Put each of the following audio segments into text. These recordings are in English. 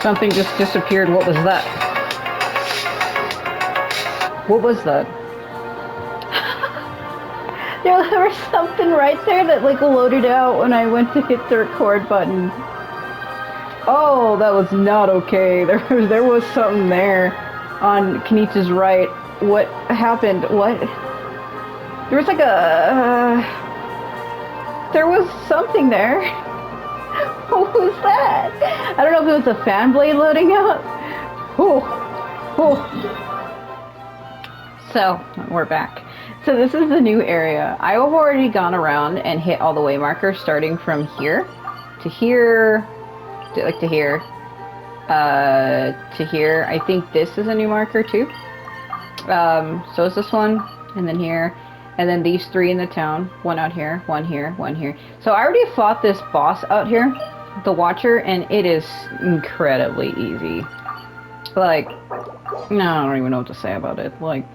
Something just disappeared. What was that? What was that? There was something right there that like loaded out when I went to hit the record button. Oh, that was not okay. There was something there on Kenichi's right. What happened? What? There was like a... there was something there. What was that? I don't know if it was a fan blade loading up. Oh, oh. So, we're back. So this is the new area. I've already gone around and hit all the way markers starting from here to here, to here, to here. I think this is a new marker too. So is this one, and then here, and then these three in the town. One out here, one here, one here. So I already fought this boss out here, the Watcher, and it is incredibly easy. Like, no, I don't even know what to say about it. Like,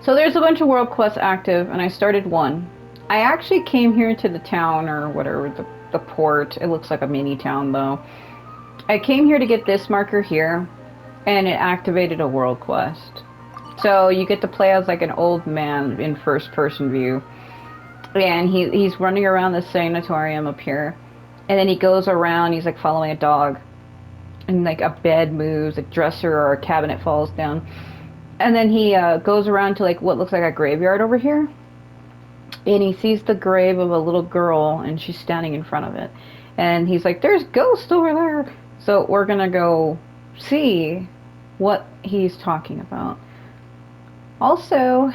so there's a bunch of world quests active, and I started one. I actually came here to the town, or whatever, the port. It looks like a mini town, though. I came here to get this marker here, and it activated a world quest. So you get to play as like an old man in first-person view. And he's running around the sanatorium up here. And then he goes around, he's like following a dog. And like a bed moves, a dresser or a cabinet falls down. And then he goes around to like what looks like a graveyard over here. And he sees the grave of a little girl, and she's standing in front of it. And he's like, there's ghosts over there. So we're gonna go see what he's talking about. Also,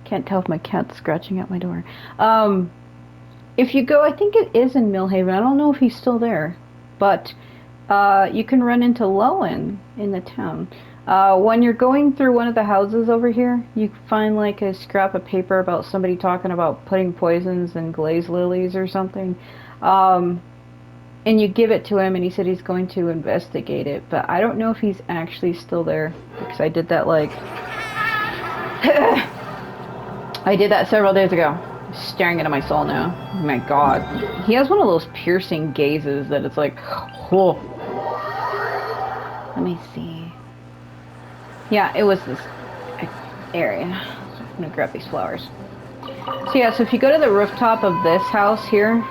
can't tell if my cat's scratching at my door. If you go, I think it is in Millhaven. I don't know if he's still there. But you can run into Lowen in the town. When you're going through one of the houses over here, you find like a scrap of paper about somebody talking about putting poisons in glaze lilies or something. And you give it to him, and he said he's going to investigate it. But I don't know if he's actually still there, because I did that like... I did that several days ago. Staring into my soul now. Oh my god. He has one of those piercing gazes that it's like... Oh. Let me see. Yeah, it was this area. So I'm gonna grab these flowers. So yeah, so if you go to the rooftop of this house here...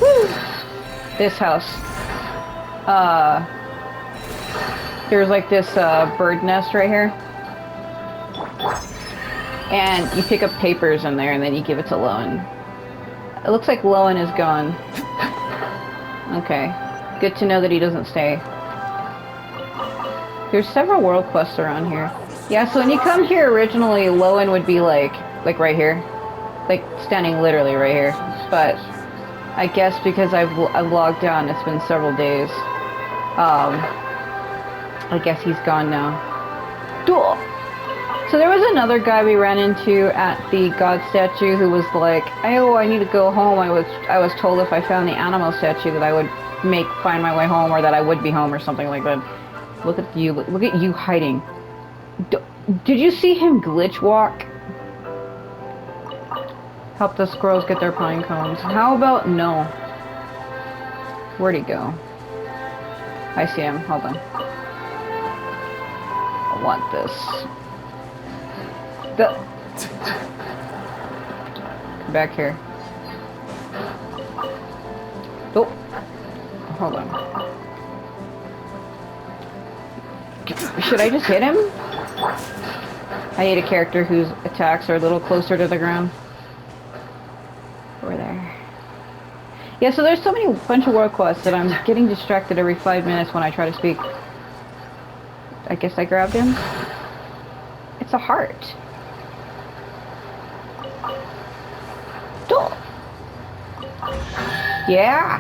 Woo, this house. There's like this bird nest right here. And you pick up papers in there, and then you give it to Lowen. It looks like Lowen is gone. Okay. Good to know that he doesn't stay. There's several world quests around here. Yeah, so when you come here originally, Lowen would be like right here. Like, standing literally right here. But I guess because I've logged on, it's been several days. I guess he's gone now. Duel! So there was another guy we ran into at the god statue who was like, oh, I need to go home. I was told if I found the animal statue that I would find my way home, or that I would be home, or something like that. Look at you hiding. Did you see him glitch walk? Help the squirrels get their pine cones. How about no? Where'd he go? I see him. Hold on. I want this. Come back here. Oh. Hold on. Should I just hit him? I hate a character whose attacks are a little closer to the ground. Over there. Yeah, so there's so many bunch of world quests that I'm getting distracted every 5 minutes when I try to speak. I guess I grabbed him. It's a heart. Yeah.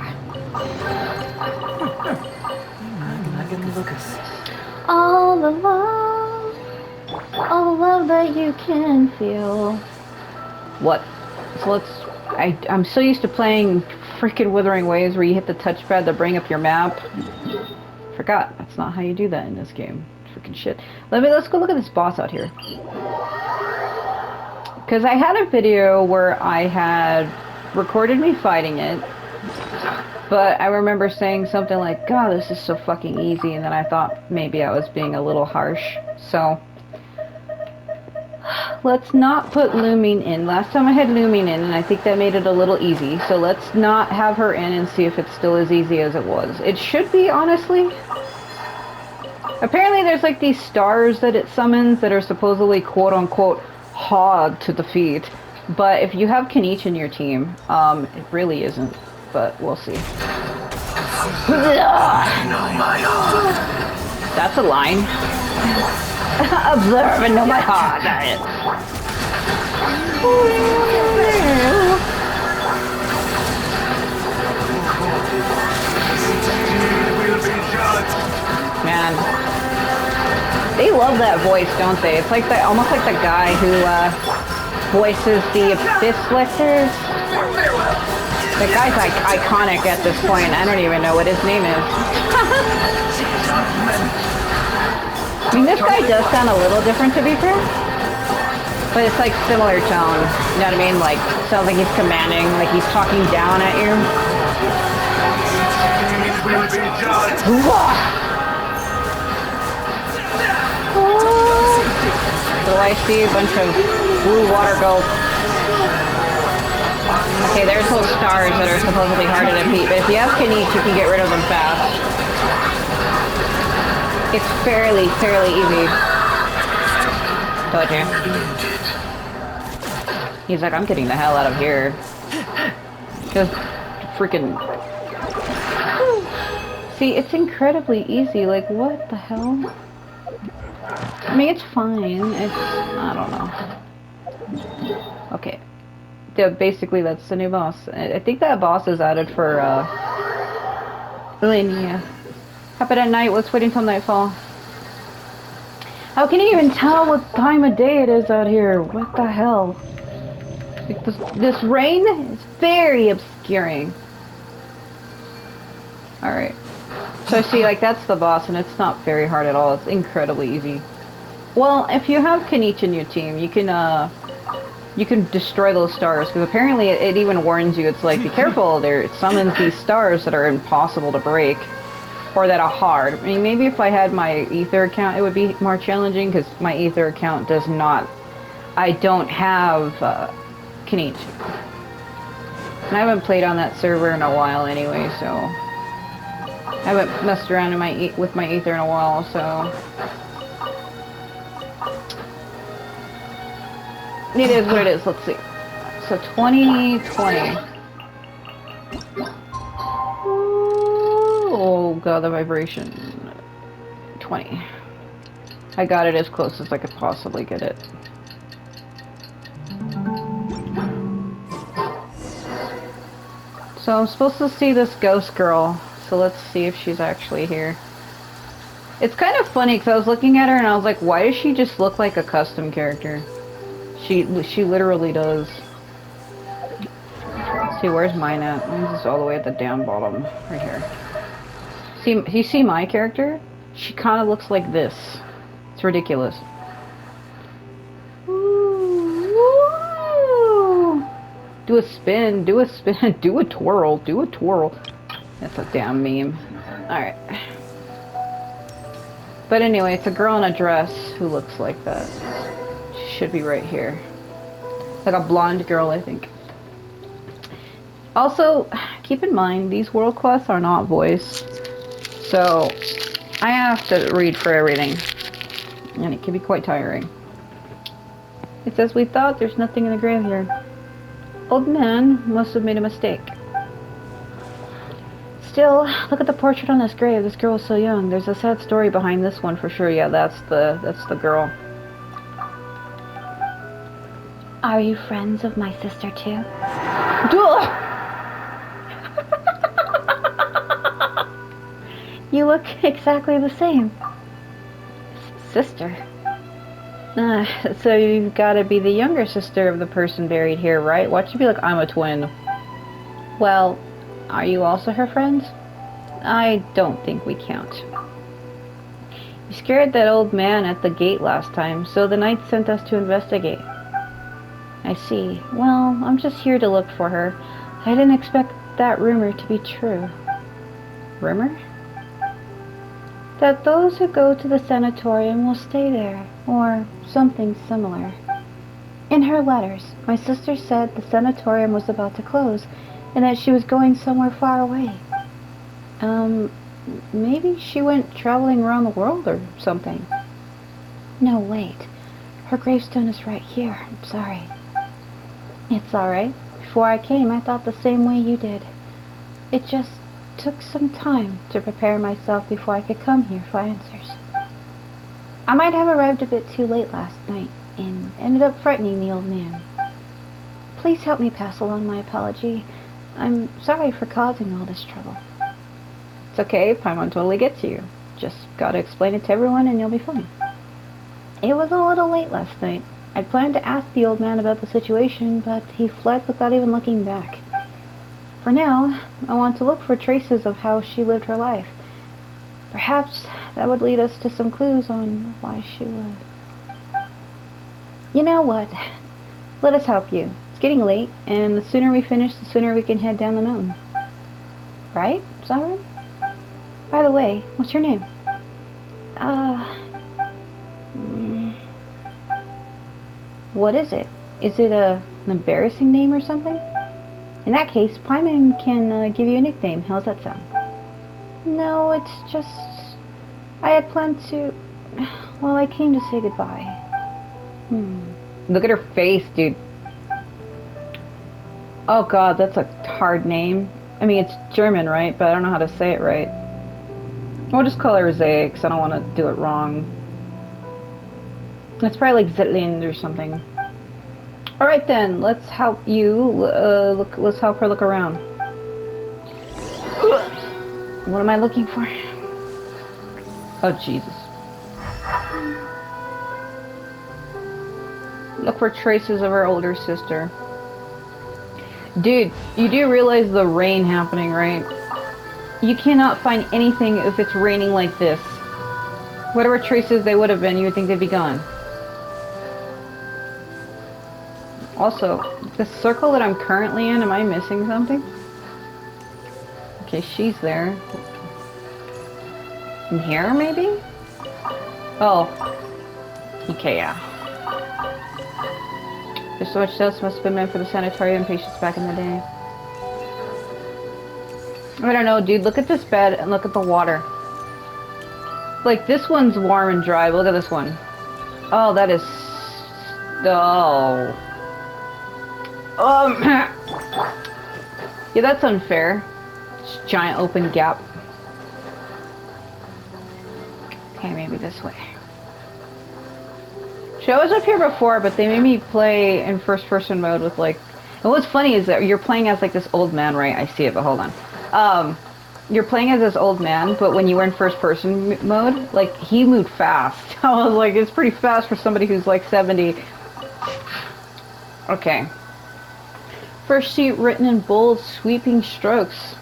All the love that you can feel. What? So I'm so used to playing freaking Wuthering Waves where you hit the touchpad to bring up your map. Forgot, that's not how you do that in this game. Freaking shit. Let's go look at this boss out here. Because I had a video where I had recorded me fighting it, But I remember saying something like, God, this is so fucking easy, and then I thought maybe I was being a little harsh. So, let's not put Looming in. Last time I had Looming in, and I think that made it a little easy. So let's not have her in and see if it's still as easy as it was. It should be, honestly. Apparently there's like these stars that it summons that are supposedly quote-unquote hard to defeat. But if you have Kenichi in your team, it really isn't. But we'll see. That's a line. Observe and know my heart. Man, they love that voice, don't they? It's like the almost like the guy who voices the Abyss Lictors. The guy's like iconic at this point. I don't even know what his name is. I mean, this guy does sound a little different, to be fair. But it's like similar tone. You know what I mean? Like, sounds like he's commanding, like he's talking down at you. So I see a bunch of blue water gulps. Okay, there's those stars that are supposedly hard to defeat, but if you have Kenichi, you can get rid of them fast. It's fairly easy. Told you. He's like, I'm getting the hell out of here. Just freaking... See, it's incredibly easy. Like, what the hell? I mean, it's fine. It's... I don't know. Okay. Yeah, basically, that's the new boss. I think that boss is added for, Linnea. Happen at night, let's wait until nightfall. How can you even tell what time of day it is out here? What the hell? Like this rain is very obscuring. Alright. So see, like, that's the boss, and it's not very hard at all. It's incredibly easy. Well, if you have Kenichi in your team, you can destroy those stars, because apparently it even warns you. It's like, be careful, it summons these stars that are impossible to break, or that are hard. I mean, maybe if I had my Ether account, it would be more challenging, because my Ether account does not... I don't have Kenichi. And I haven't played on that server in a while anyway, so... I haven't messed around with my Ether in a while, so... It is what it is. Let's see. So 2020. Oh god, the vibration. 20. I got it as close as I could possibly get it. So I'm supposed to see this ghost girl. So let's see if she's actually here. It's kind of funny because I was looking at her and I was like, why does she just look like a custom character? She literally does. Let's see, where's mine at? Mine's just all the way at the damn bottom. Right here. See, you see my character? She kind of looks like this. It's ridiculous. Ooh. Do a spin, do a spin, do a twirl, do a twirl. That's a damn meme. Alright. But anyway, it's a girl in a dress who looks like that. Should be right here. Like a blonde girl, I think. Also, keep in mind, these world quests are not voiced. So, I have to read for everything. And it can be quite tiring. It says, we thought there's nothing in the graveyard. Old man must have made a mistake. Still, look at the portrait on this grave. This girl is so young. There's a sad story behind this one for sure. Yeah, that's the girl. Are you friends of my sister too? You look exactly the same. Sister? So you've got to be the younger sister of the person buried here, right? Why'd you be like, I'm a twin? Well, are you also her friend? I don't think we count. You scared that old man at the gate last time, so the knight sent us to investigate. I see. Well, I'm just here to look for her. I didn't expect that rumor to be true. Rumor? That those who go to the sanatorium will stay there, or something similar. In her letters, my sister said the sanatorium was about to close, and that she was going somewhere far away. Maybe she went traveling around the world or something. No, wait. Her gravestone is right here. I'm sorry. It's alright. Before I came, I thought the same way you did. It just took some time to prepare myself before I could come here for answers. I might have arrived a bit too late last night and ended up frightening the old man. Please help me pass along my apology. I'm sorry for causing all this trouble. It's okay, Paimon totally gets you. Just gotta explain it to everyone and you'll be fine. It was a little late last night. I planned to ask the old man about the situation, but he fled without even looking back. For now, I want to look for traces of how she lived her life. Perhaps that would lead us to some clues on why she would. You know what? Let us help you. It's getting late, and the sooner we finish, the sooner we can head down the mountain. Right, Siren? By the way, what's your name? What is it? Is it an embarrassing name or something? In that case, Paimon can give you a nickname. How's that sound? No, it's just... I had planned to... Well, I came to say goodbye. Look at her face, dude. Oh god, that's a hard name. I mean, it's German, right? But I don't know how to say it right. We'll just call her Zay, because I don't want to do it wrong. It's probably like Zetland or something. Alright then, let's help you, let's help her look around. What am I looking for? Oh, Jesus. Look for traces of her older sister. Dude, you do realize the rain happening, right? You cannot find anything if it's raining like this. Whatever traces they would have been, you would think they'd be gone. Also, the circle that I'm currently in, am I missing something? Okay, she's there. In here, maybe? Oh. Okay, yeah. There's so much dust must have been meant for the sanatorium patients back in the day. I don't know, dude. Look at this bed and look at the water. Like, this one's warm and dry. Look at this one. Oh, that is... Oh. Yeah, that's unfair. Just giant open gap. Okay, maybe this way. See, I was up here before, but they made me play in first-person mode with, like... And what's funny is that you're playing as, like, this old man, right? I see it, but hold on. You're playing as this old man, but when you were in first-person mode, like, he moved fast. I was like, it's pretty fast for somebody who's, like, 70. Okay. First sheet written in bold, sweeping strokes.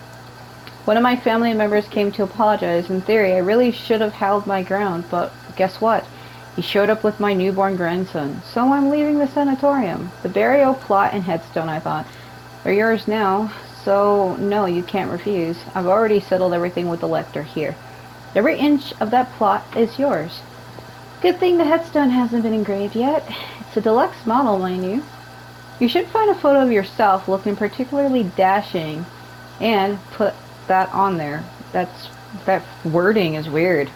One of my family members came to apologize. In theory, I really should have held my ground, but guess what? He showed up with my newborn grandson. So I'm leaving the sanatorium. The burial plot and headstone, I thought, are yours now. So, no, you can't refuse. I've already settled everything with the lector here. Every inch of that plot is yours. Good thing the headstone hasn't been engraved yet. It's a deluxe model, mind you. You should find a photo of yourself looking particularly dashing and put that on there. That wording is weird.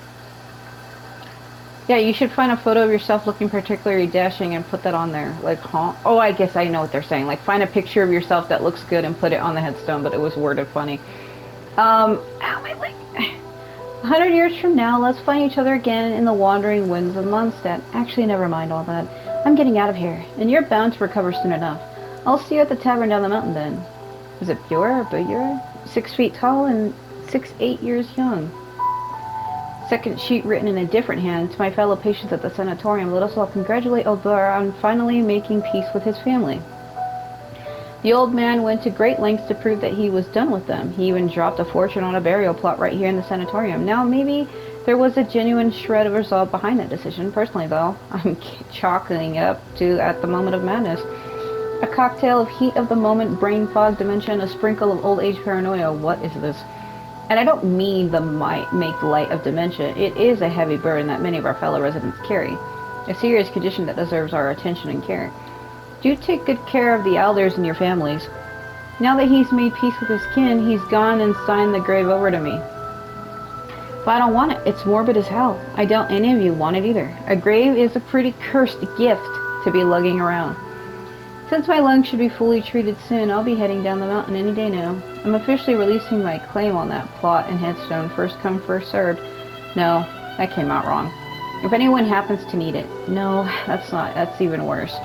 Yeah, you should find a photo of yourself looking particularly dashing and put that on there. Like, huh? Oh, I guess I know what they're saying. Like, find a picture of yourself that looks good and put it on the headstone, but it was worded funny. Ow, my leg. 100 years from now, let's find each other again in the wandering winds of Mondstadt. Actually, never mind all that. I'm getting out of here, and you're bound to recover soon enough. I'll see you at the tavern down the mountain then. Is it Björ or Björ? 6 feet tall and 8 years young. Second sheet written in a different hand. To my fellow patients at the sanatorium, let us all congratulate Björ on finally making peace with his family. The old man went to great lengths to prove that he was done with them. He even dropped a fortune on a burial plot right here in the sanatorium. Now, maybe there was a genuine shred of resolve behind that decision. Personally, though, I'm chalking it up to at the moment of madness. A cocktail of heat of the moment, brain fog, dementia, and a sprinkle of old age paranoia. What is this? And I don't mean the might make light of dementia. It is a heavy burden that many of our fellow residents carry. A serious condition that deserves our attention and care. Do take good care of the elders in your families. Now that he's made peace with his kin, he's gone and signed the grave over to me. But I don't want it. It's morbid as hell. I doubt any of you want it either. A grave is a pretty cursed gift to be lugging around. Since my lungs should be fully treated soon, I'll be heading down the mountain any day now. I'm officially releasing my claim on that plot and headstone, first come, first served. No, that came out wrong. If anyone happens to need it. No, that's even worse.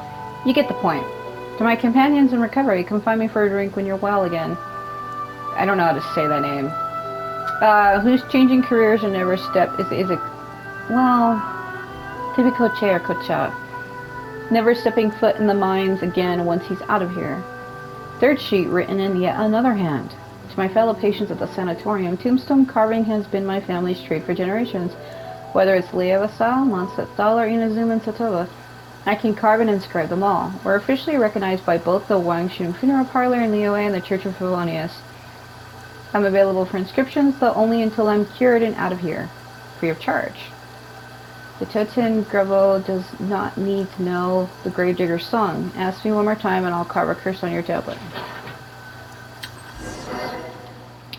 You get the point. To my companions in recovery, come find me for a drink when you're well again. I don't know how to say that name. Who's changing careers and never step is it, well, typical chair kocha. Never stepping foot in the mines again once he's out of here. Third sheet written in yet another hand. To my fellow patients at the sanatorium, tombstone carving has been my family's trade for generations. Whether it's Lieva style, Mondstadt style, or Inazuma and Satova, I can carve and inscribe them all. We're officially recognized by both the Wangshun Funeral Parlor in Liyue and the Church of Favonius. I'm available for inscriptions, though only until I'm cured and out of here. Free of charge. The Toten Gravo does not need to know the Gravedigger's song. Ask me one more time and I'll carve a curse on your tablet.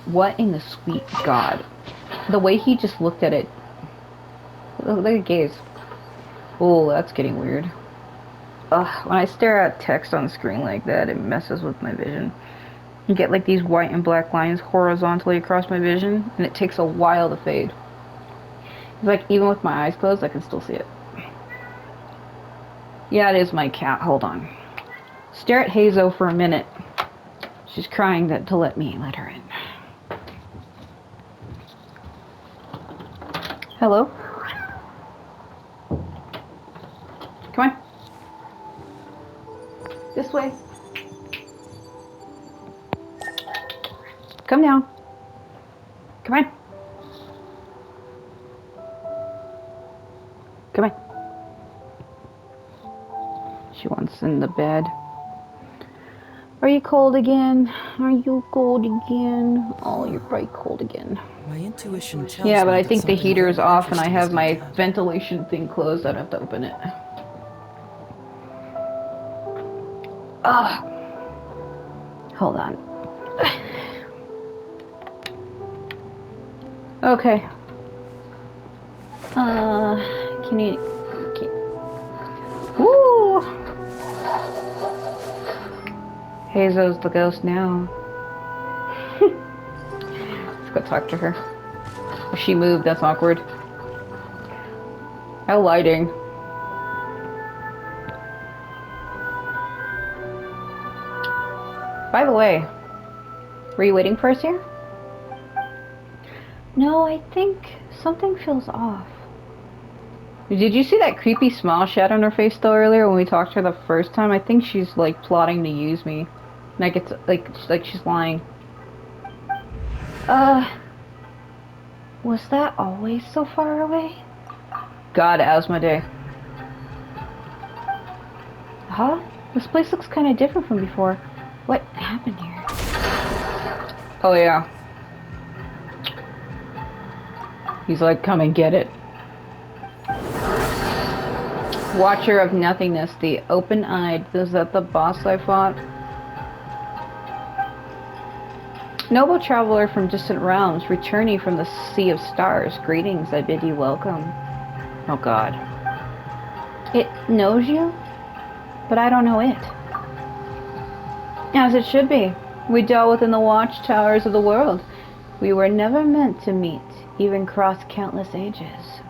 What in the sweet God? The way he just looked at it. Look at gaze. Oh, that's getting weird. Ugh, when I stare at text on the screen like that, it messes with my vision. You get like these white and black lines horizontally across my vision, and it takes a while to fade. It's like even with my eyes closed, I can still see it. Yeah, it is my cat. Hold on. Stare at Hazo for a minute. She's crying to let me let her in. Hello? Come on. This way. Come down. Come on. Come on. She wants in the bed. Are you cold again? Are you cold again? Oh, you're probably cold again. My intuition tells yeah, but me I that think the something heater is very off and I interesting have is going my to happen. ventilation thing closed. I'd have to open it. Ugh. Hold on. Okay. Can you... Woo! Hazo's the ghost now. Let's go talk to her. If she moved, that's awkward. How lighting. By the way, were you waiting for us here? No, I think something feels off. Did you see that creepy smile she had on her face though earlier when we talked to her the first time? I think she's like plotting to use me. Like it's like she's lying. Was that always so far away? God, Asmoday. Huh? This place looks kind of different from before. What happened here? Oh yeah. He's like, come and get it. Watcher of Nothingness, the open-eyed. Is that the boss I fought? Noble traveler from distant realms, returning from the sea of stars. Greetings, I bid you welcome. Oh God. It knows you? But I don't know it. As it should be. We dwell within the watchtowers of the world. We were never meant to meet, even cross countless ages.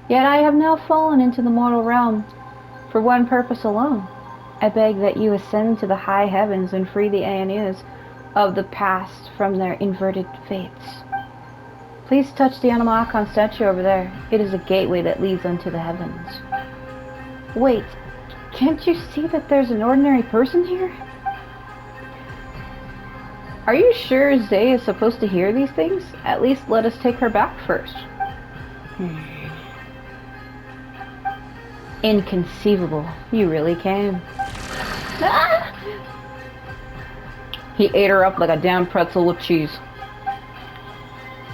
Yet I have now fallen into the mortal realm for one purpose alone. I beg that you ascend to the high heavens and free the Aeneas of the past from their inverted fates. Please touch the Animacon statue over there. It is a gateway that leads unto the heavens. Wait, can't you see that there's an ordinary person here? Are you sure Zay is supposed to hear these things? At least let us take her back first. Inconceivable. You really came. Ah! He ate her up like a damn pretzel with cheese.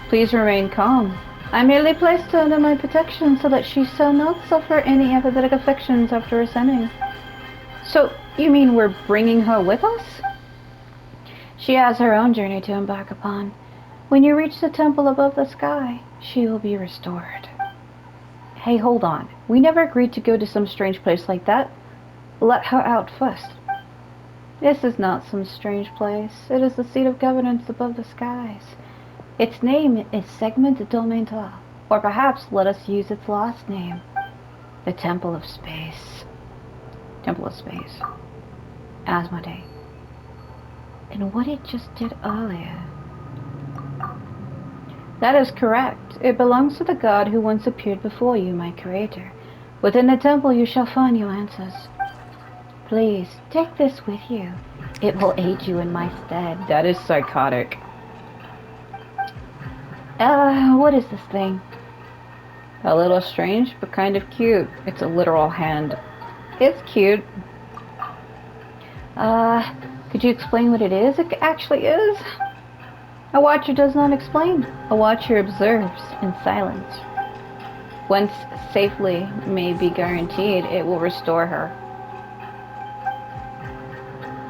Please remain calm. I merely placed her under my protection so that she shall not suffer any apathetic affections after ascending. So, you mean we're bringing her with us? She has her own journey to embark upon. When you reach the temple above the sky, she will be restored. Hey, hold on. We never agreed to go to some strange place like that. Let her out first. This is not some strange place. It is the seat of governance above the skies. Its name is Segment Domainta, or perhaps let us use its last name, the Temple of Space. Temple of Space. Asmoday. And what it just did earlier. That is correct. It belongs to the god who once appeared before you, my creator. Within the temple you shall find your answers. Please, take this with you. It will aid you in my stead. That is psychotic. What is this thing? A little strange, but kind of cute. It's a literal hand. It's cute. Could you explain what it is? It actually is. A watcher does not explain. A watcher observes in silence. Once safely may be guaranteed, it will restore her.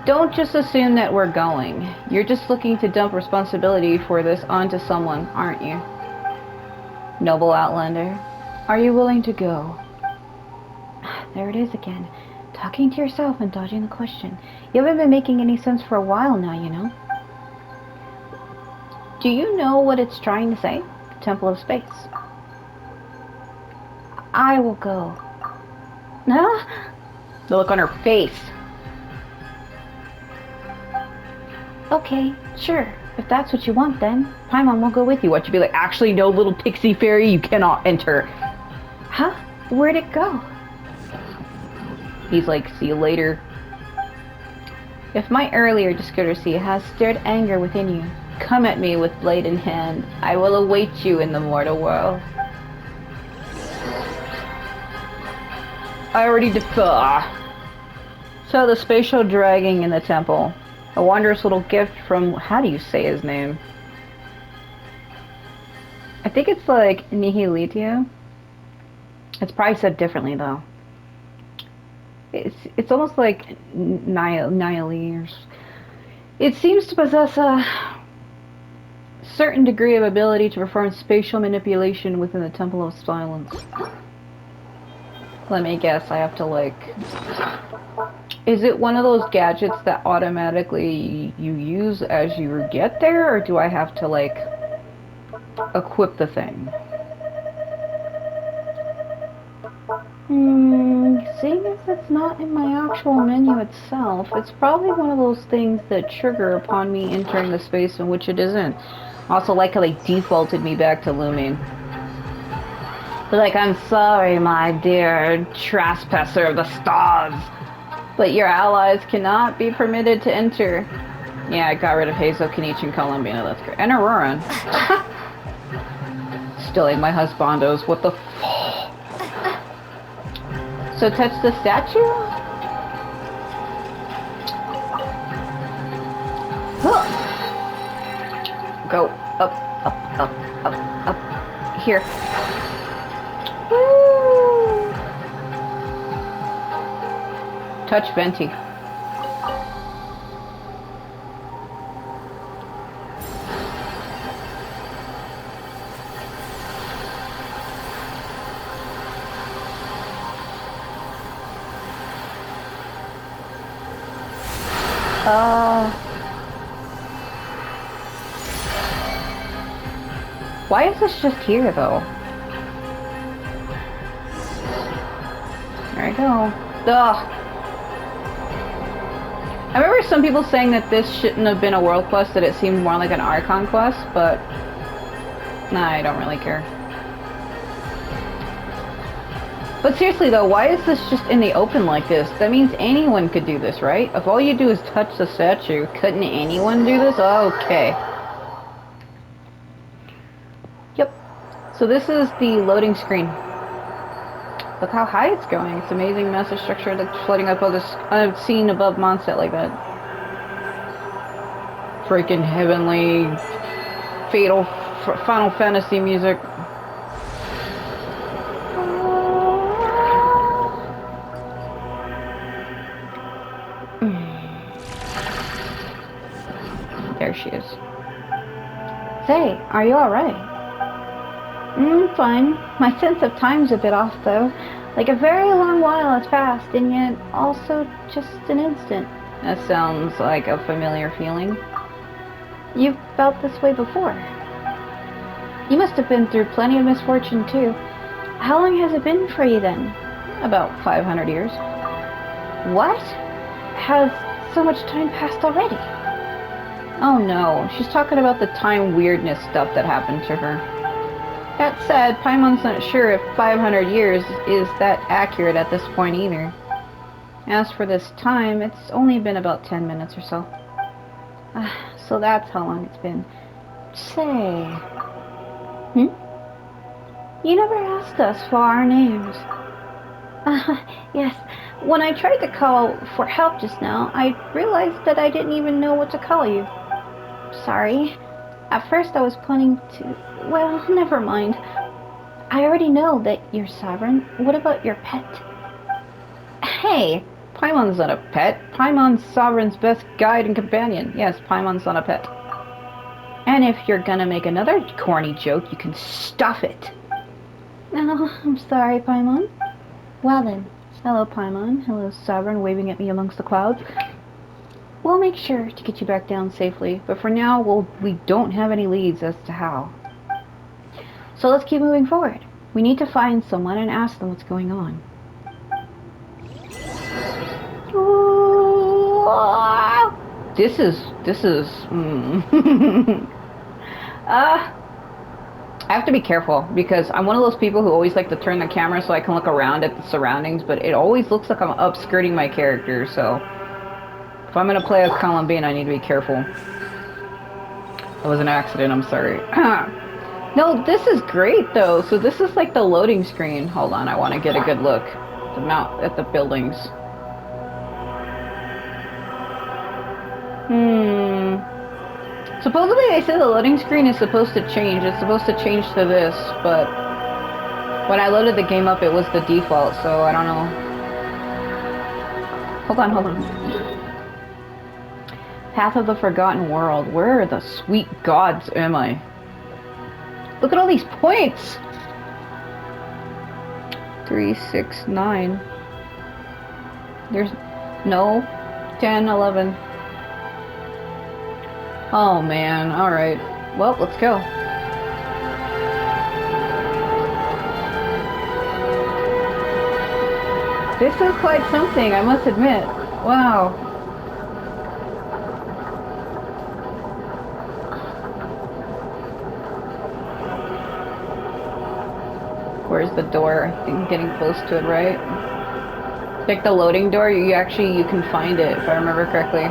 Don't just assume that we're going. You're just looking to dump responsibility for this onto someone, aren't you? Noble Outlander, are you willing to go? There it is again. Talking to yourself and dodging the question. You haven't been making any sense for a while now, you know. Do you know what it's trying to say? Temple of Space. I will go. No? The look on her face. Okay, sure. If that's what you want, then Paimon will go with you. What, you be like, actually, no, little pixie fairy, you cannot enter. Huh? Where'd it go? He's like, see you later. If my earlier discourtesy has stirred anger within you, come at me with blade in hand. I will await you in the mortal world. I already defer. So the spatial dragging in the temple. A wondrous little gift from, how do you say his name? I think it's like Nihilitio. It's probably said differently though. It's almost like Nihili. It seems to possess a certain degree of ability to perform spatial manipulation within the Temple of Silence. Let me guess, I have to like... Is it one of those gadgets that automatically you use as you get there, or do I have to like equip the thing? Seeing as it's not in my actual menu itself, it's probably one of those things that trigger upon me entering the space in which it is in. Also like how they defaulted me back to Lumine. But like, I'm sorry, my dear trespasser of the stars, but your allies cannot be permitted to enter. Yeah, I got rid of Hazel, Kenichi, and Columbina, that's great. And Auroran. Stealing my husbandos, what the f... So touch the statue? Go up, up, up, up, up. Here. Woo! Touch Venti. Why is this just here, though? There I go. Ugh. I remember some people saying that this shouldn't have been a world quest, that it seemed more like an Archon quest, but... Nah, I don't really care. But seriously though, why is this just in the open like this? That means anyone could do this, right? If all you do is touch the statue, couldn't anyone do this? Okay. Yep. So this is the loading screen. Look how high it's going. It's amazing massive structure that's floating up all this unseen above Mondstadt like that. Freaking heavenly, fatal, Final Fantasy music. There she is. Say, are you alright? Fine. My sense of time's a bit off, though. Like a very long while has passed, and yet also just an instant. That sounds like a familiar feeling. You've felt this way before. You must have been through plenty of misfortune, too. How long has it been for you, then? About 500 years. What? Has so much time passed already? Oh no, she's talking about the time weirdness stuff that happened to her. That said, Paimon's not sure if 500 years is that accurate at this point either. As for this time, it's only been about 10 minutes or so. So that's how long it's been. Say... You never asked us for our names. Yes. When I tried to call for help just now, I realized that I didn't even know what to call you. Sorry. At first I was planning to... Well, never mind. I already know that you're sovereign. What about your pet? Hey! Paimon's not a pet. Paimon's sovereign's best guide and companion. Yes, Paimon's not a pet. And if you're gonna make another corny joke, you can stuff it. No, I'm sorry, Paimon. Well then. Hello, Paimon. Hello, Sovereign, waving at me amongst the clouds. We'll make sure to get you back down safely, but for now, we don't have any leads as to how. So let's keep moving forward. We need to find someone and ask them what's going on. This is, I have to be careful because I'm one of those people who always like to turn the camera so I can look around at the surroundings, but it always looks like I'm upskirting my character, so if I'm going to play as Columbine, I need to be careful. That was an accident, I'm sorry. No, this is great though. So this is like the loading screen. Hold on, I want to get a good look at the buildings. Supposedly they say the loading screen is supposed to change. It's supposed to change to this, but when I loaded the game up, it was the default, so I don't know. Hold on. Path of the Forgotten World. Where are the sweet gods am I? Look at all these points! 3, 6, 9. There's no 10, 11. Oh man, alright. Well, let's go. This is quite something, I must admit. Wow. Where's the door? I think I'm getting close to it, right? Like the loading door, you can find it, if I remember correctly.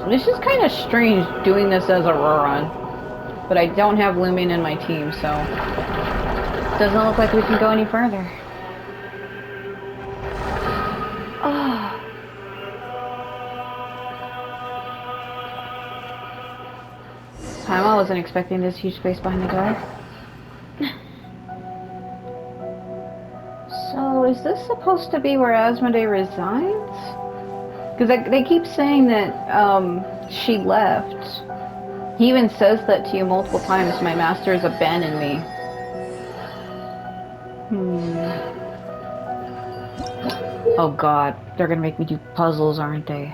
This is kind of strange doing this as a Roron, but I don't have Lumion in my team, so it doesn't look like we can go any further. Oh. I wasn't expecting this huge space behind the door. So, is this supposed to be where Asmoday resides? Because they keep saying that she left. He even says that to you multiple times. My master has abandoned me. Oh god, they're gonna make me do puzzles, aren't they?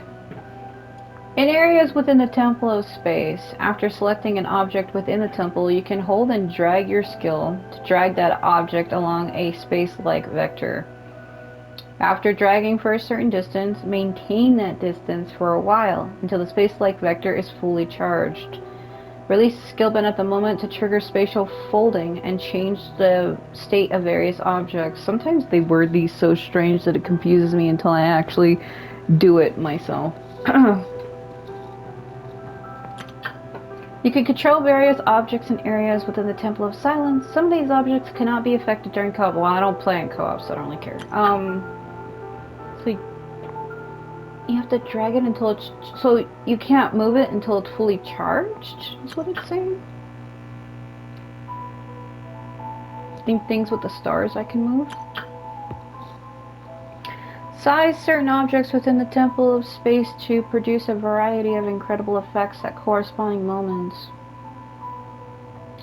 In areas within the temple of space, after selecting an object within the temple, you can hold and drag your skill to drag that object along a space-like vector. After dragging for a certain distance, maintain that distance for a while until the space-like vector is fully charged. Release the skill button at the moment to trigger spatial folding and change the state of various objects. Sometimes they word these so strange that it confuses me until I actually do it myself. You can control various objects and areas within the Temple of Silence. Some of these objects cannot be affected during co-op. Well, I don't play in co-op, so I don't really care. So you have to drag it until it's... So you can't move it until it's fully charged? Is what it's saying? I think things with the stars I can move. Size certain objects within the Temple of Space to produce a variety of incredible effects at corresponding moments.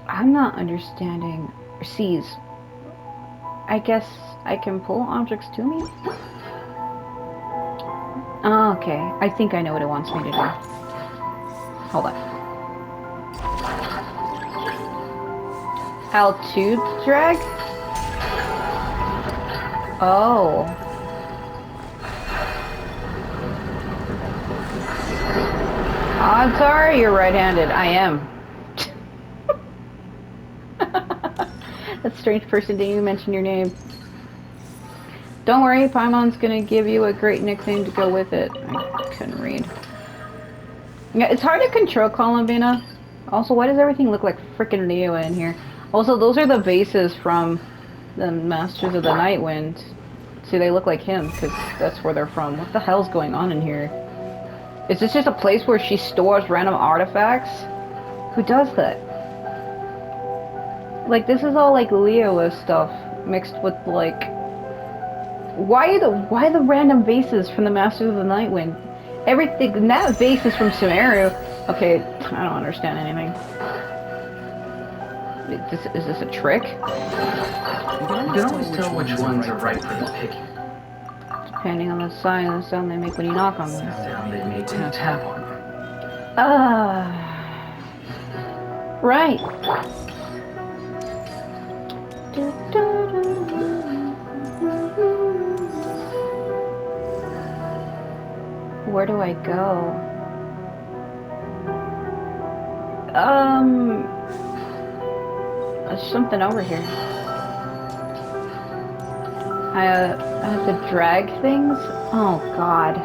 I'm not understanding. Seize. I guess I can pull objects to me? Oh, okay. I think I know what it wants me to do. Hold on. L2 drag? Oh. Odds are you're right-handed. I am. That strange person didn't even mention your name. Don't worry, Paimon's gonna give you a great nickname to go with it. I couldn't read. Yeah, it's hard to control Columbina. Also, why does everything look like frickin' Leo in here? Also, those are the bases from the Masters of the Nightwind. See, they look like him, because that's where they're from. What the hell's going on in here? Is this just a place where she stores random artifacts? Who does that? Like, this is all, like, Leo stuff mixed with, like... Why the random vases from the Masters of the Nightwind? Everything... That vase is from Sumeru. Okay, I don't understand anything. Is this a trick? You can always tell which ones are right for the picking. Depending on the size and the sound they make when you knock on them. Sound they make when you tap on them. Right. Where do I go? There's something over here. I have to drag things? Oh, God.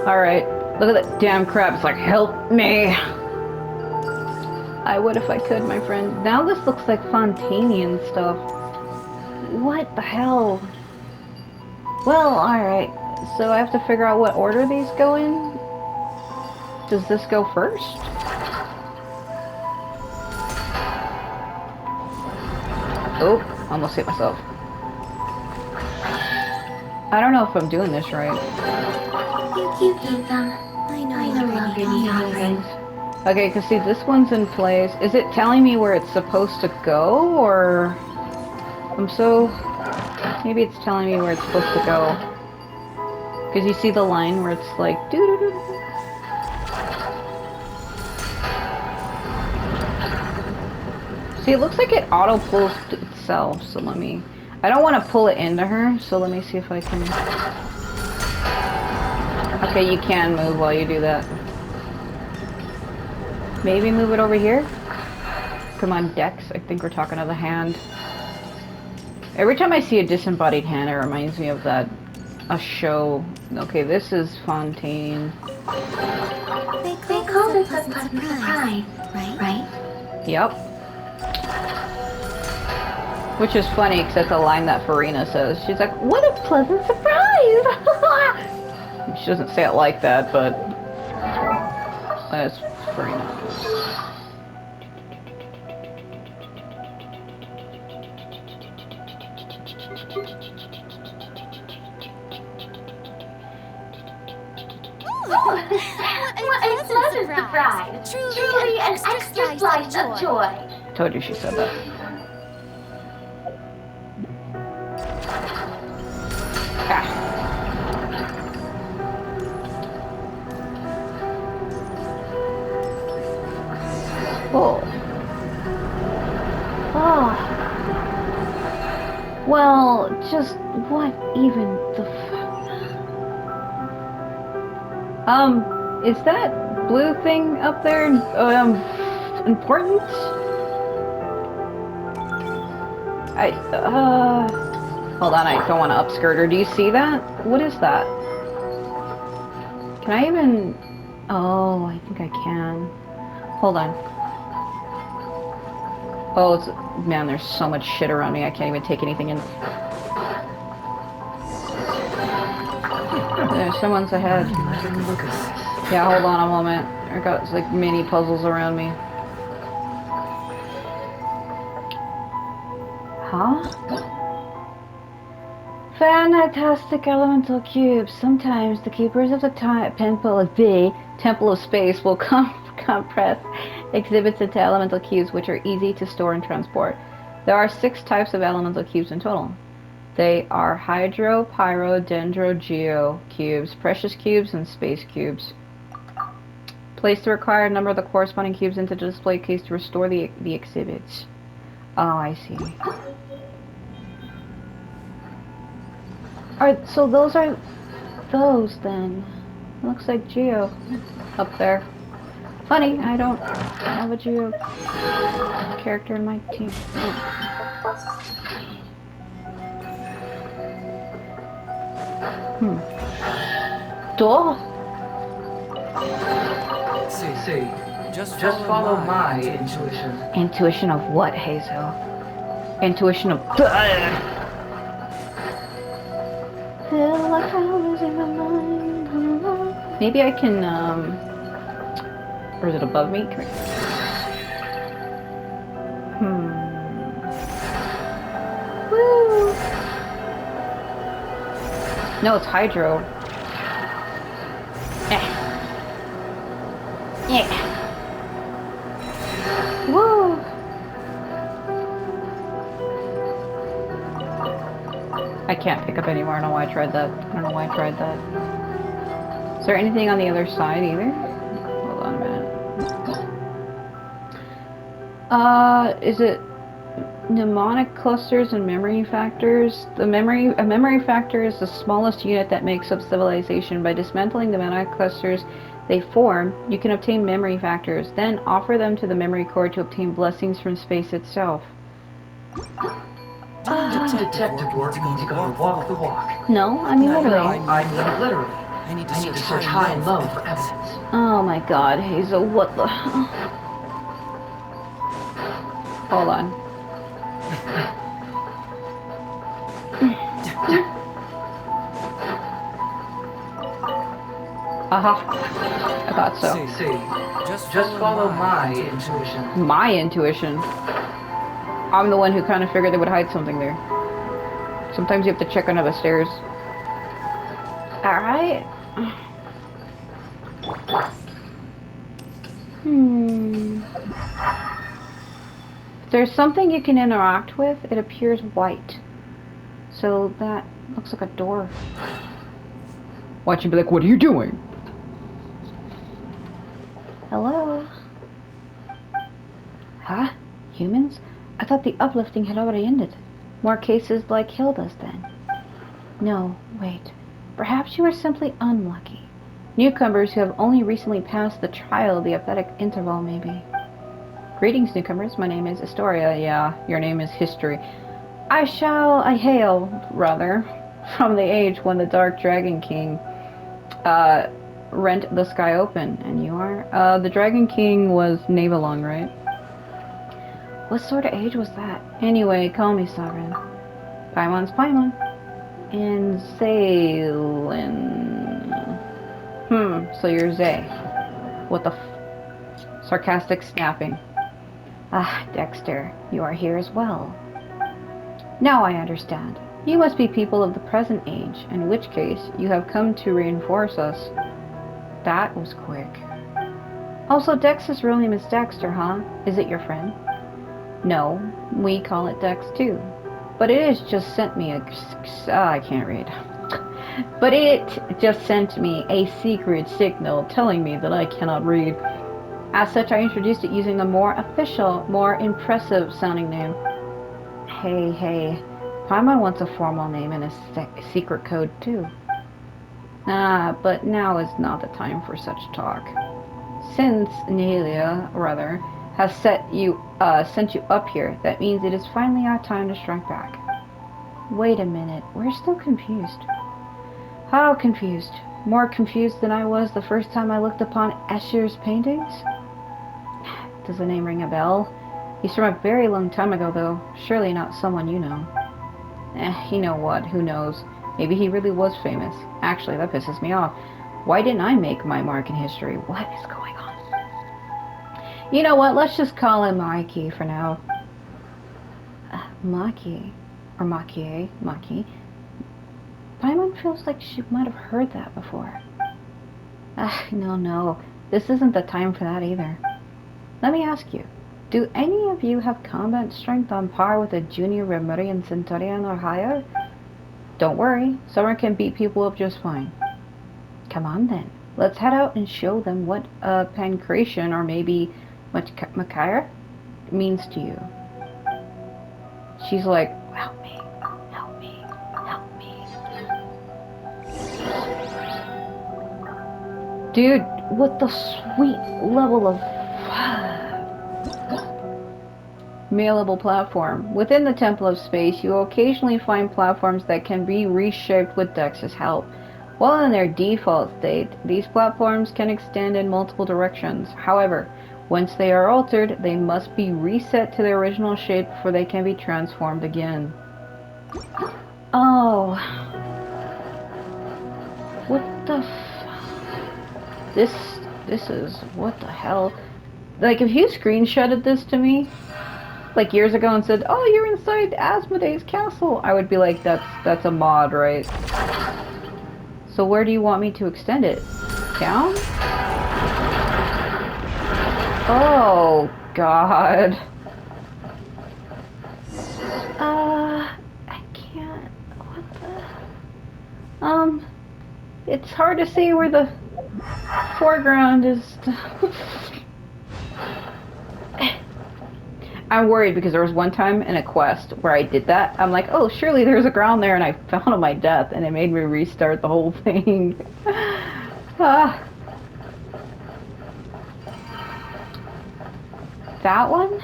Alright. Look at that damn crap. It's like, help me. I would if I could, my friend. Now this looks like Fontanian stuff. What the hell? Well, alright. So I have to figure out what order these go in? Does this go first? Oh, almost hit myself. I don't know if I'm doing this right. I know longer need offerings. Okay, because see, this one's in place. Is it telling me where it's supposed to go, or... Maybe it's telling me where it's supposed to go. Because you see the line where it's like... doo-doo-doo. See, it looks like it auto-pulls itself, so let me... I don't want to pull it into her, so let me see if I can... Okay, you can move while you do that. Maybe move it over here? Come on, Dex. I think we're talking of the hand. Every time I see a disembodied hand, it reminds me of that... a show. Okay, this is Fontaine. They call this a pleasant surprise, right? Yep. Which is funny, because that's a line that Farina says. She's like, what a pleasant surprise! She doesn't say it like that, but... That's Farina. What a pleasant surprise! Truly an extra slice of joy. Told you she said that. Ah. Oh. Oh. Well, just what even the is that blue thing up there, important? Hold on, I don't want to upskirt her. Do you see that? What is that? Can I even... Oh, I think I can. Hold on. Oh, man, there's so much shit around me. I can't even take anything in. There's someone's ahead. Yeah, hold on a moment. I got like mini puzzles around me. Huh? Fantastic elemental cubes. Sometimes the keepers of the Temple of Space will compress exhibits into elemental cubes, which are easy to store and transport. There are 6 types of elemental cubes in total. They are Hydro, Pyro, Dendro, Geo cubes, Precious cubes, and Space cubes. Place the required number of the corresponding cubes into the display case to restore the exhibits. Oh, I see. Alright, so those are those then. Looks like Geo up there. Funny, I don't have a Geo character in my team. Door? See, just follow my intuition. Intuition of what, Hazel? Intuition of... Feel like I was in my mind. Maybe I can, or is it above me? Woo! No, it's Hydro. Yeah. Woo! I can't pick up anymore. I don't know why I tried that. Is there anything on the other side either? Hold on a minute. Is it mnemonic clusters and memory factors? A memory factor is the smallest unit that makes up civilization. By dismantling the mnemonic clusters they form, you can obtain memory factors. Then offer them to the memory core to obtain blessings from space itself. Detective work means you gotta walk the walk. No, I mean literally. I mean literally. I need to search high and low for evidence. Oh my god, Hazel, what the... Hold on. Aha. I thought so. See, just follow my intuition. My intuition? I'm the one who kind of figured they would hide something there. Sometimes you have to check under the stairs. Alright. If there's something you can interact with, it appears white. So that looks like a door. Watch you be like, what are you doing? Hello? Huh? Humans? I thought the uplifting had already ended. More cases like Hilda's then. No, wait. Perhaps you were simply unlucky. Newcomers who have only recently passed the trial of the athletic interval, maybe. Greetings, newcomers. My name is Astoria. Yeah, your name is History. I hail, rather, from the age when the Dark Dragon King, rent the sky open. And you are? The Dragon King was Navalon, right? What sort of age was that? Anyway, call me Sovereign. Paimon's Paimon. And Zaylin. So you're Zay. What the sarcastic snapping. Ah, Dexter, you are here as well. Now I understand. You must be people of the present age, in which case you have come to reinforce us. That was quick. Also, Dex's real name is Dexter, huh? Is it your friend? No, we call it Dex too. But it just sent me I can't read. But it just sent me a secret signal telling me that I cannot read. As such, I introduced it using a more official, more impressive sounding name. Hey, Paimon wants a formal name and a secret code too. But now is not the time for such talk. Since Nelia, has sent you up here, that means it is finally our time to strike back. Wait a minute, we're still confused. How confused? More confused than I was the first time I looked upon Escher's paintings? Does the name ring a bell? He's from a very long time ago, though. Surely not someone you know. You know what? Who knows? Maybe he really was famous. Actually, that pisses me off. Why didn't I make my mark in history? What is going on? You know what? Let's just call him Maki for now. Maki. Or Maki. Maki. Paimon feels like she might have heard that before. No. This isn't the time for that either. Let me ask you. Do any of you have combat strength on par with a junior Remurian Centurion or higher? Don't worry. Summer can beat people up just fine. Come on then. Let's head out and show them what pancreation or maybe Makara means to you. She's like, help me, help me, help me. Dude, with the sweet level of malleable platform. Within the Temple of Space, you will occasionally find platforms that can be reshaped with Dex's help. While in their default state, these platforms can extend in multiple directions. However, once they are altered, they must be reset to their original shape before they can be transformed again. Oh. What the This is, what the hell? Like, if you screenshotted this to me, like years ago and said, oh, you're inside Asmoday's castle, I would be like, that's a mod, right? So where do you want me to extend it? Down? Oh, God. I can't, what the... It's hard to see where the foreground is. I'm worried because there was one time in a quest where I did that. I'm like, oh, surely there's a ground there, and I fell to my death, and it made me restart the whole thing. That one?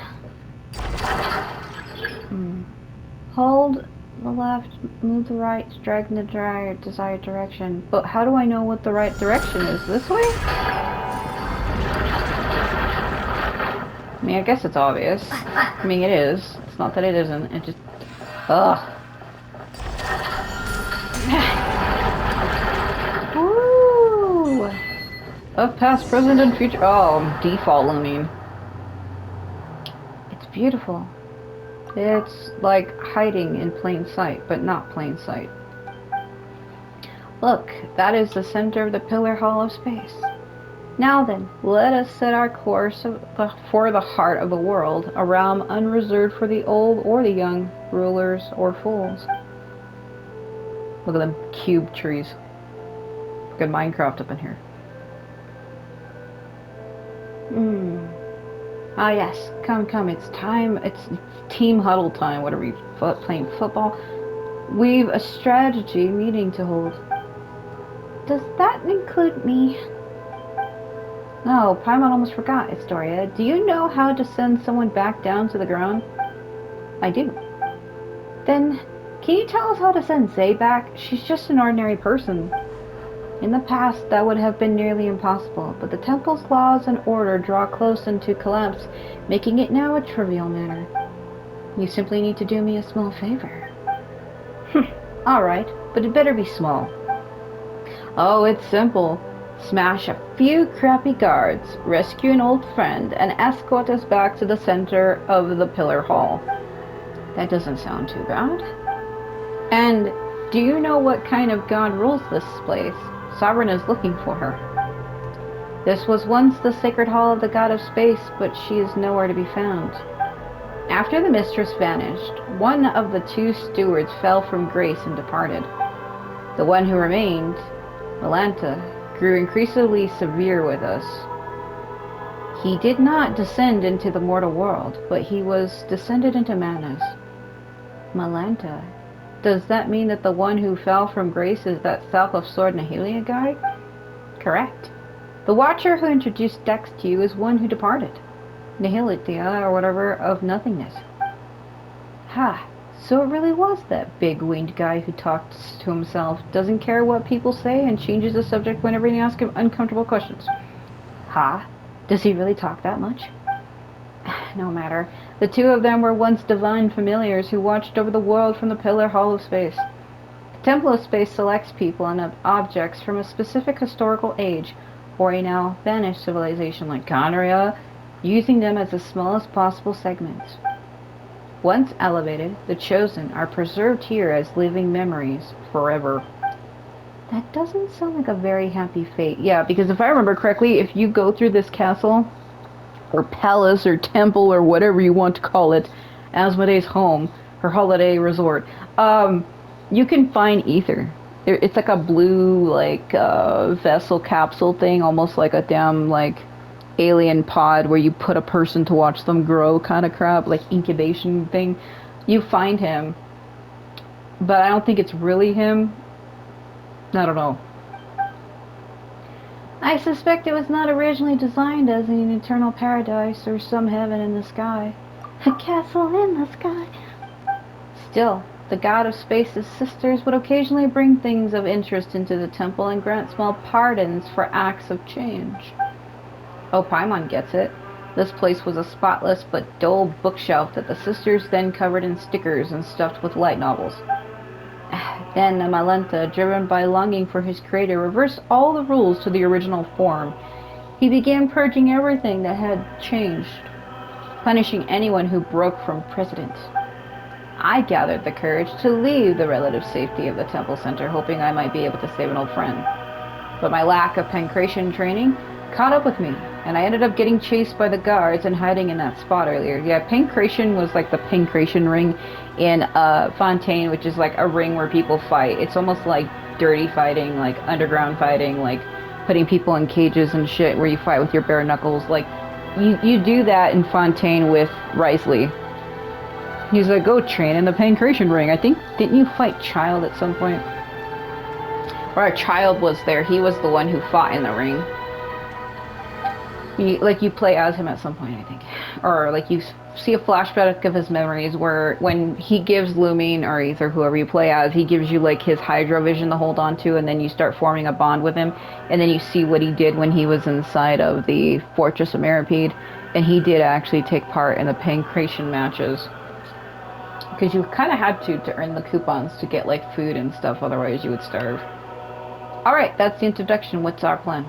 Hold the left, move the right, drag in the desired direction. But how do I know what the right direction is? This way? I mean, I guess it's obvious. I mean, it is. It's not that it isn't. It just... Ugh. Woo! Of past, present, and future... Oh, I'm default looming. It's beautiful. It's like hiding in plain sight, but not plain sight. Look, that is the center of the Pillar Hall of Space. Now then, let us set our course for the heart of the world, a realm unreserved for the old or the young, rulers or fools. Look at them cube trees. Good Minecraft up in here. Ah yes, come, it's time, it's team huddle time, whatever you playing football. We've a strategy meeting to hold. Does that include me? No, Paimon almost forgot, Historia. Do you know how to send someone back down to the ground? I do. Then, can you tell us how to send Zay back? She's just an ordinary person. In the past, that would have been nearly impossible, but the temple's laws and order draw close into collapse, making it now a trivial matter. You simply need to do me a small favor. Alright, but it better be small. Oh, it's simple. Smash a few crappy guards, rescue an old friend, and escort us back to the center of the Pillar Hall. That doesn't sound too bad. And do you know what kind of god rules this place? Sovereign is looking for her. This was once the sacred hall of the god of space, but she is nowhere to be found. After the mistress vanished, one of the two stewards fell from grace and departed. The one who remained, Melanta, grew increasingly severe with us. He did not descend into the mortal world, but he was descended into madness. Melanta. Does that mean that the one who fell from grace is that South of Sword Nahelia guy? Correct. The Watcher who introduced Dex to you is one who departed. Nahelia, or whatever, of nothingness. Ha! So it really was that big-winged guy who talks to himself, doesn't care what people say, and changes the subject whenever you ask him uncomfortable questions. Ha! Does he really talk that much? No matter. The two of them were once divine familiars who watched over the world from the pillar hall of space. The Temple of Space selects people and objects from a specific historical age or a now vanished civilization like Conria, using them as the smallest possible segments. Once elevated, the Chosen are preserved here as living memories forever. That doesn't sound like a very happy fate. Yeah, because if I remember correctly, if you go through this castle, or palace, or temple, or whatever you want to call it, Asmoday's home, her holiday resort, you can find ether. It's like a blue, like, vessel capsule thing, almost like a damn, like, alien pod where you put a person to watch them grow kind of crap, like incubation thing. You find him, but I don't think it's really him. I don't know. I suspect it was not originally designed as an eternal paradise or some heaven in the sky. A castle in the sky. Still, the god of space's sisters would occasionally bring things of interest into the temple and grant small pardons for acts of change. Oh, Paimon gets it. This place was a spotless but dull bookshelf that the sisters then covered in stickers and stuffed with light novels. Then Amalenta, driven by longing for his creator, reversed all the rules to the original form. He began purging everything that had changed, punishing anyone who broke from precedent. I gathered the courage to leave the relative safety of the temple center, hoping I might be able to save an old friend. But my lack of pancration training caught up with me, and I ended up getting chased by the guards and hiding in that spot earlier. Yeah, pancration was like the pancration ring in Fontaine, which is like a ring where people fight. It's almost like dirty fighting, like underground fighting, like putting people in cages and shit where you fight with your bare knuckles. Like, you do that in Fontaine with Risley. He's like, go train in the pancration ring. I think, didn't you fight Child at some point? Or a Child was there. He was the one who fought in the ring. You play as him at some point, I think. Or, like, you see a flashback of his memories where when he gives Lumine, or either whoever you play as, he gives you, like, his Hydro Vision to hold on to, and then you start forming a bond with him, and then you see what he did when he was inside of the Fortress of Meripede, and he did actually take part in the pancration matches. Because you kind of had to earn the coupons to get, like, food and stuff, otherwise you would starve. Alright, that's the introduction. What's our plan?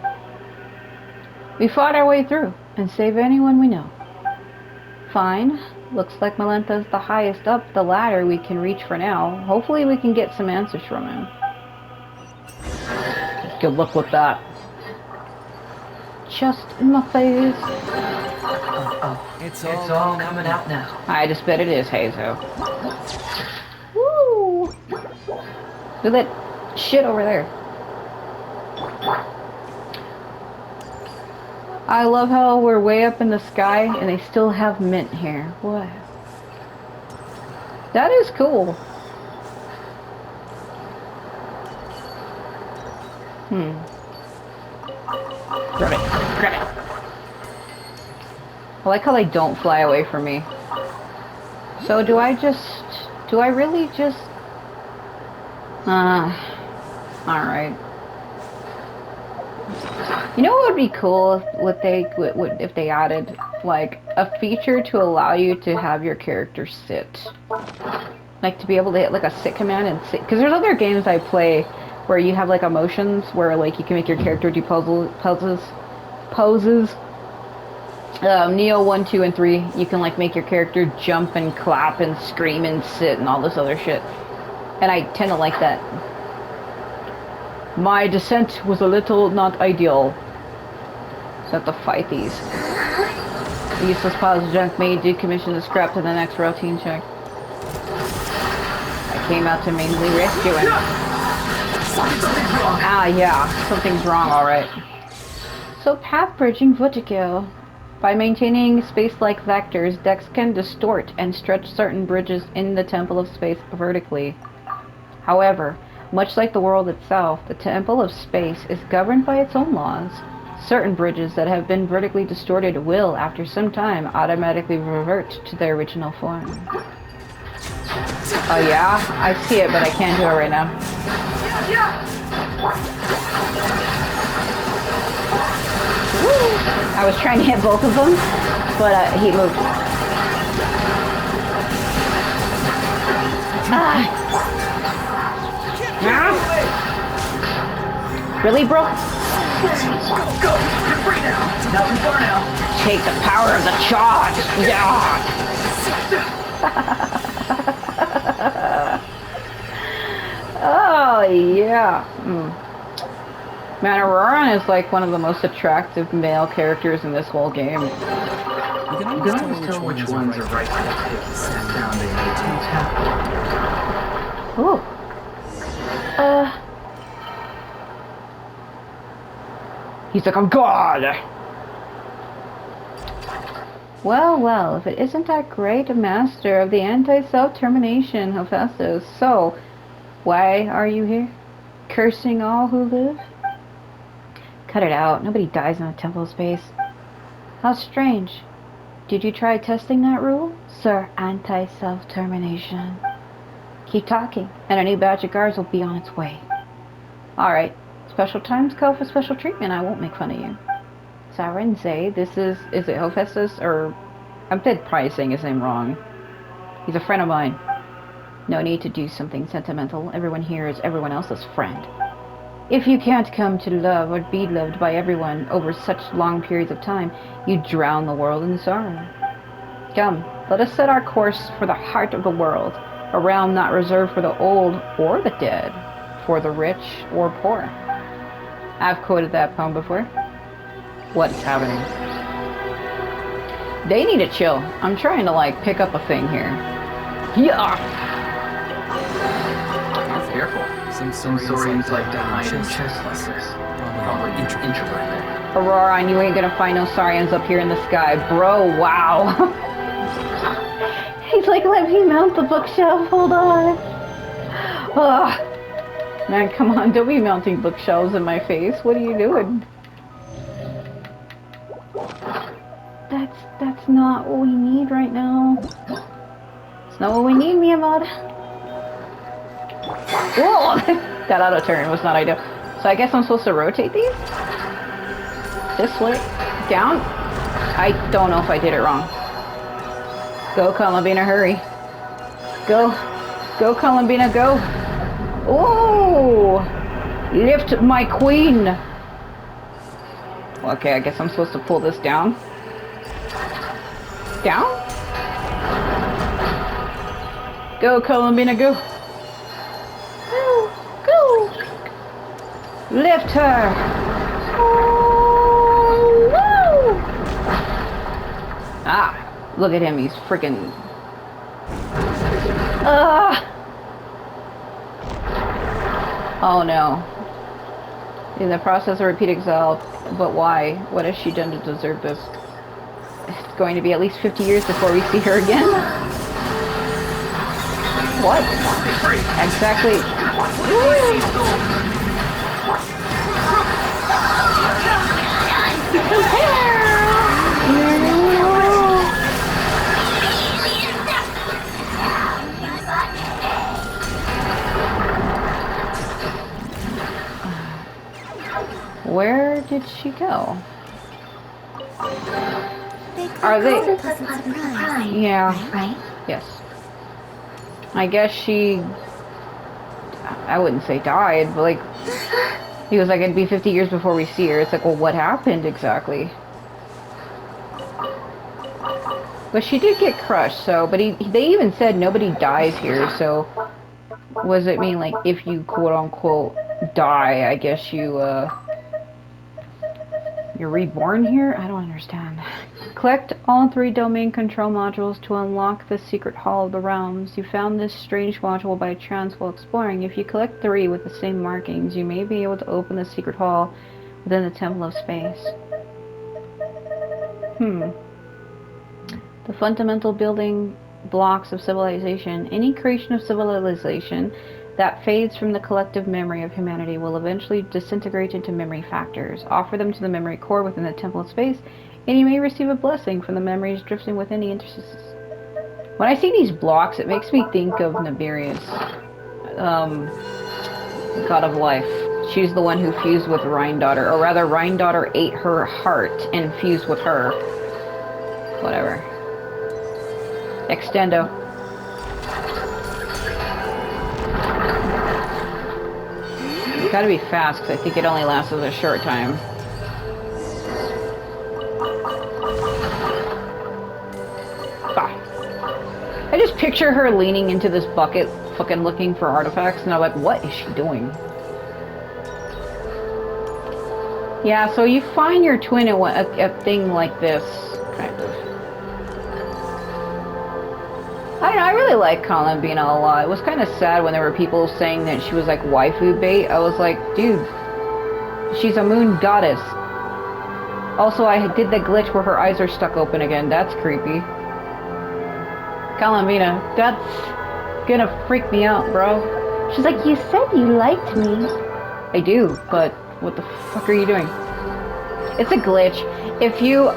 We fought our way through, and save anyone we know. Fine. Looks like Malenta's the highest up the ladder we can reach for now. Hopefully we can get some answers from him. Good luck with that. Just in my face. It's all coming out now. I just bet it is, Hazo. Woo! Look at that shit over there. I love how we're way up in the sky and they still have mint here. What? That is cool. Grab it. Grab it. I like how they don't fly away from me. So do I really just... Alright. You know what would be cool if they added, like, a feature to allow you to have your character sit? Like, to be able to hit, like, a sit command and sit. Because there's other games I play where you have, like, emotions where, like, you can make your character do poses. Neo 1, 2, and 3, you can, like, make your character jump and clap and scream and sit and all this other shit. And I tend to like that. My descent was a little not ideal. So I have to fight these. The useless piles of junk may decommission the scrap to the next routine check. I came out to mainly rescue him. Ah, yeah, something's wrong, alright. So path bridging vertical. By maintaining space-like vectors, Dex can distort and stretch certain bridges in the Temple of Space vertically. However, much like the world itself, the Temple of Space is governed by its own laws. Certain bridges that have been vertically distorted will, after some time, automatically revert to their original form. Oh yeah? I see it, but I can't do it right now. Woo! I was trying to hit both of them, but he moved. Really, bro? Go! You're free now! Not too far now! Take the power of the charge! Yeah! Oh, yeah. Man, Auroran is like one of the most attractive male characters in this whole game. You can always tell which ones are right for the sounding tap. Ooh. He's like, I'm God! Well, well, if it isn't that great master of the anti-self-termination, Hephaestus, so, why are you here? Cursing all who live? Cut it out. Nobody dies in a temple of space. How strange. Did you try testing that rule, Sir Anti-Self-Termination? Keep talking, and a new batch of guards will be on its way. Alright. Special times call for special treatment. I won't make fun of you. Sarenze, this is it Hephaestus, or I'm probably saying his name wrong. He's a friend of mine. No need to do something sentimental. Everyone here is everyone else's friend. If you can't come to love or be loved by everyone over such long periods of time, you drown the world in sorrow. Come, let us set our course for the heart of the world, a realm not reserved for the old or the dead, for the rich or poor. I've quoted that poem before. What's happening? They need to chill. I'm trying to like pick up a thing here. Yeah. Careful. Some saurians like to hide in chests like this. Probably introverted. Aurora, and you ain't gonna find no saurians up here in the sky, bro. Wow. He's like, let me mount the bookshelf. Hold on. Ugh. Man, come on, don't be mounting bookshelves in my face. What are you doing? That's not what we need right now. It's not what we need, Miyamoto. Whoa! That auto turn was not ideal. So I guess I'm supposed to rotate these? This way? Down? I don't know if I did it wrong. Go, Columbina, hurry. Go. Go, Columbina, go. Oh! Lift my queen! Okay, I guess I'm supposed to pull this down. Down? Go, Columbina, go. Go, go. Lift her. Oh, woo. Ah, look at him. He's freaking... Oh no. In the process of repeat exile, but why? What has she done to deserve this? It's going to be at least 50 years before we see her again. What? Exactly. Where did she go? Are they? Yeah. Right? Yes. I guess she... I wouldn't say died, but like... He was like, it'd be 50 years before we see her. It's like, well, what happened exactly? But she did get crushed, so... But they even said nobody dies here, so... What does it mean, like, if you quote-unquote die, I guess you're reborn here? I don't understand. Collect all 3 domain control modules to unlock the secret hall of the realms. You found this strange module by chance while exploring. If you collect 3 with the same markings, you may be able to open the secret hall within the Temple of Space. The fundamental building blocks of civilization. Any creation of civilization that fades from the collective memory of humanity will eventually disintegrate into memory factors. Offer them to the memory core within the Temple of Space, and you may receive a blessing from the memories drifting within the interstices. When I see these blocks, it makes me think of Nibirius, God of Life. She's the one who fused with Rhine-Daughter, or rather Rhine-Daughter ate her heart and fused with her. Whatever. Extendo. Gotta be fast, because I think it only lasts a short time. Ah. I just picture her leaning into this bucket, fucking looking for artifacts, and I'm like, what is she doing? Yeah, so you find your twin in a thing like this, kind of. I don't know, I really like Columbina a lot. It was kind of sad when there were people saying that she was like waifu bait. I was like, dude, she's a moon goddess. Also, I did the glitch where her eyes are stuck open again. That's creepy. Columbina, that's gonna freak me out, bro. She's like, you said you liked me. I do, but what the fuck are you doing? It's a glitch. If you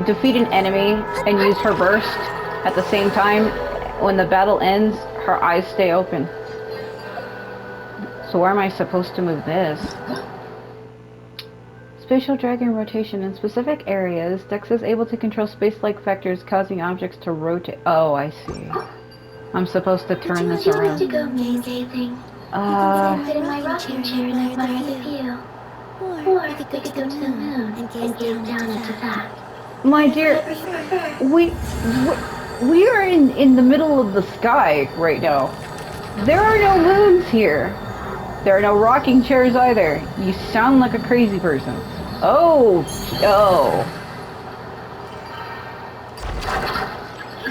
defeat an enemy and use her burst at the same time, when the battle ends, her eyes stay open. So where am I supposed to move this? Spatial dragon rotation. In specific areas, Dex is able to control space-like factors causing objects to rotate. Oh, I see. I'm supposed to turn this around. Would you like to go maze-gazing? Sit in my rocking chair and admire the view. Or we could go to the moon and gaze down into that. My dear, we are in the middle of the sky right now. There are no moons here. There are no rocking chairs either. You sound like a crazy person. Oh.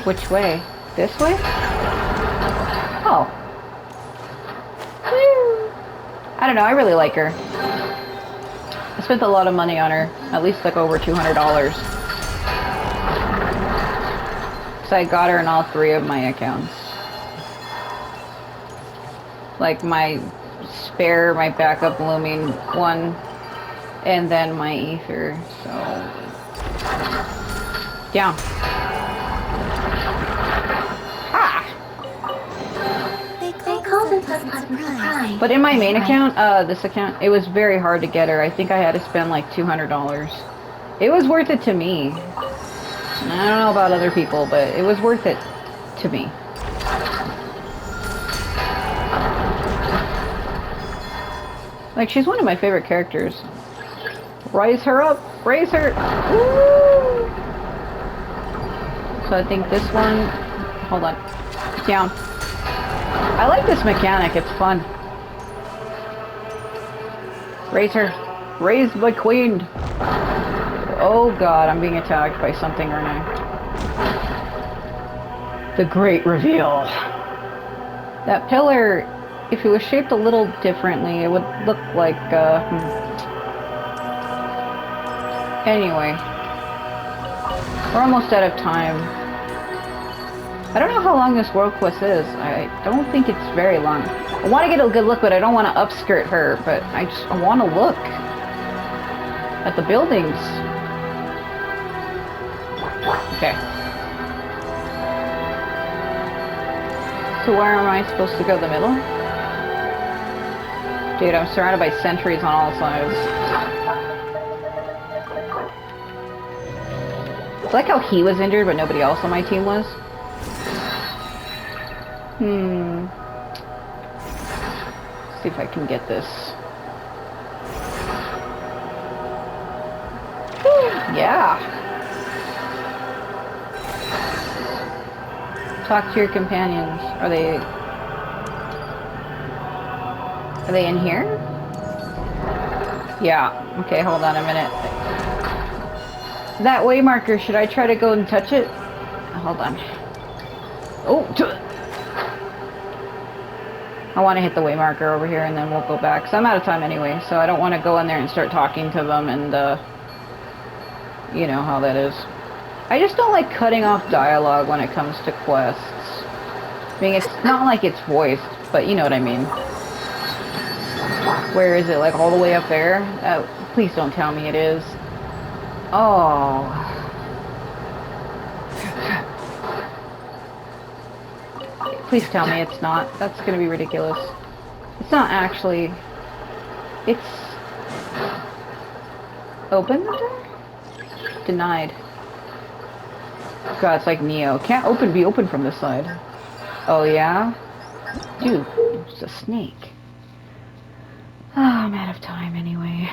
Which way? This way? Oh. I don't know, I really like her. I spent a lot of money on her. At least like over $200. So I got her in all 3 of my accounts. Like my spare, my backup looming one, and then my ether, so... Yeah. Ha! They call this a pleasant surprise. But in my main account, this account, it was very hard to get her. I think I had to spend like $200. It was worth it to me. And I don't know about other people, but it was worth it to me. Like, she's one of my favorite characters. Rise her up! Raise her! Woo! So I think this one... Hold on. Down. I like this mechanic, it's fun. Raise her. Raise the queen! Oh god, I'm being attacked by something right now. The great reveal. That pillar... If it was shaped a little differently, it would look like, Anyway. We're almost out of time. I don't know how long this world quest is. I don't think it's very long. I want to get a good look, but I don't want to upskirt her, but I want to look at the buildings. Okay. So where am I supposed to go? The middle? Dude, I'm surrounded by sentries on all sides. It's like how he was injured, but nobody else on my team was. Let's see if I can get this. Whew, yeah. Talk to your companions. Are they in here? Yeah. Okay, hold on a minute. That way marker, should I try to go and touch it? Hold on. Oh! I want to hit the way marker over here and then we'll go back. So I'm out of time anyway, so I don't want to go in there and start talking to them and, you know how that is. I just don't like cutting off dialogue when it comes to quests. I mean, it's not like it's voiced, but you know what I mean. Where is it? Like all the way up there? Please don't tell me it is. Oh. Please tell me it's not. That's gonna be ridiculous. It's not actually. It's... Open the door? Denied. God, it's like Neo. Can't be open from this side. Oh yeah? Dude, it's a snake. I'm out of time anyway.